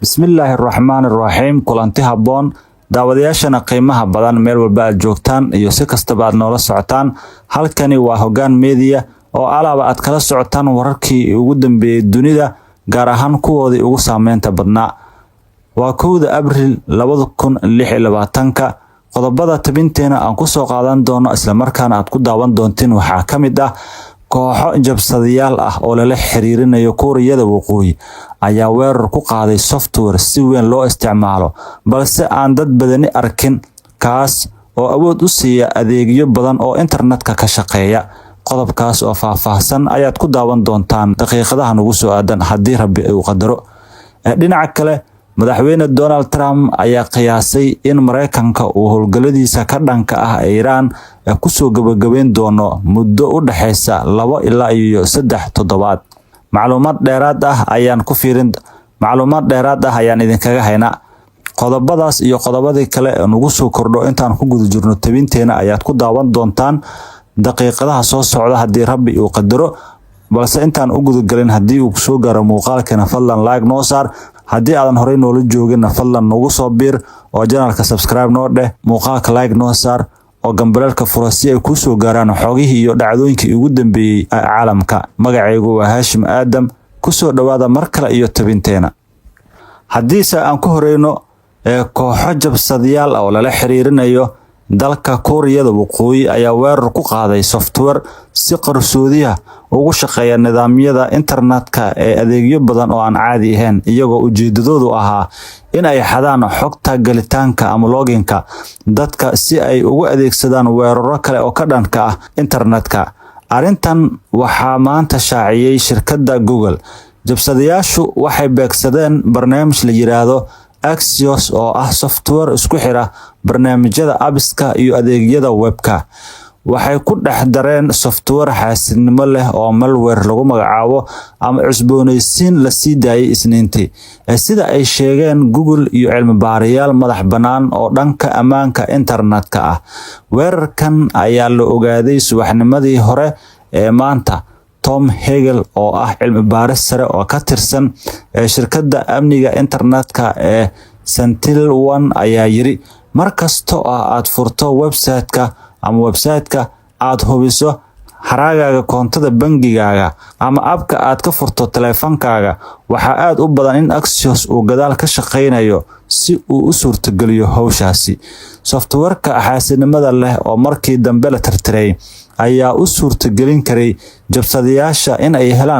Bismillahirrahmanirrahiim. Kulanti habboon daawadayaashana qiimaha badan meel walba aad joogtaan iyo si kastaba aad noola socotaan. Halkani waa Hoggaan Media oo alaaba aad kala socotaan wararkii ugu dambeeyay dunida, gaar ahaan kuwoodii ugu saameynta badnaa. Waa 1 Abriil 2026. Qodobada tabinteena aan ku soo qaadan doono isla markaana aad ku daawan doontiin waxaa ka mid ah kooxo jabsadayaal ah oo lala xiriirinayo Kuuriyada Waqooyi ayaa weerar ku qaaday software si weyn loo isticmaalo balse aan dad badani arkin, kaas oo awood u siiya adeegyo badan oo internetka ka shaqeeya. Qodobkaas oo faahfaahsan ayaad ku daawan doontaan daqiiqadaha ugu soo aadan haddii Rabbi uu qadaro. Dhinaca kale, madaxweyne Donald Trump ayaa qiyaasay in Mareykanka uu howlgalladiisa ka dhanka ah Iran ku soo gabagabeyn doono muddo u dhaxaysa 2 ilaa 3 toddobaad. Macluumaad dheeraad ah ayaan idinkaga haynaa. Qodobadaas iyo qodobadii kale nagu soo kordho intaan ku guda jirno tabinteena ayaad ku daawan doontaan daqiiqadaha soo socda haddii Rabbi uu qadaro. balse intaan u guda galin haddii uu soo gaaro muuqaalkana fadlan like noo saar. haddii aadan horey noola joogin fadlan nagu soo biir oo channelka subscribe noo dheh, muuqaalka like noo saar oo gambalelka furo si ay ku soo gaaraan xogihii iyo dhacdooyinkii ugu dambeeyay caalamka. Magacaygu waa Hashim Aadam. ku soo dhawaada mar kale iyo tabinteena. haddii aan ku horeyno kooxo jabsadayaal oo lala xiriirinayo dalka Kuuriyada Waqooyi ayaa weerar ku qaaday software si qarsoodi ah ugu shaqeeya nidaamyada internetka ee adeegyo badan oo aan caadi ahayn, iyagoo ujeedadoodu ahaa in ay xadaan xogta galitaanka ama loginka dadka si ay ugu adeegsadaan weeraro kale oo ka dhanka ah internetka. Arrintan waxaa maanta shaaciyay shirkadda Google. Jabsadayaashu waxay beegsadeen barnaamij la yiraahdo Axios oo ah software isku xira barnaamijyada apps-ka iyo adeegyada webka. Waxay ku dhex dareen software xaasidnimo leh oo malware lagu magacaabo ama cusboonaysiin la sii daayay Isniintii. Sida ay sheegeen Google iyo cilmi baarayaal madax bannaan oo dhanka ammaanka internetka ah. Weerarkan ayaa la ogaaday subaxnimadii hore ee maanta. Tom Hegel oo ah cilmi baaris sare oo ka tirsan shirkadda amniga internetka ee SentinelOne ayaa yiri, markasta oo aad furto website-ka aad hubiso haragaaga koontada bangigaaga ama app-ka aad ka furto taleefankaaga, waxaa aad u badan in Axios uu gadaal ka shaqeynayo si uu u suurtageliyo hawshaasi. Software-ka xaasidnimada leh oo markii dambe la tirtiray ayaa u suurtagelin karay jabsadayaasha in ay helaan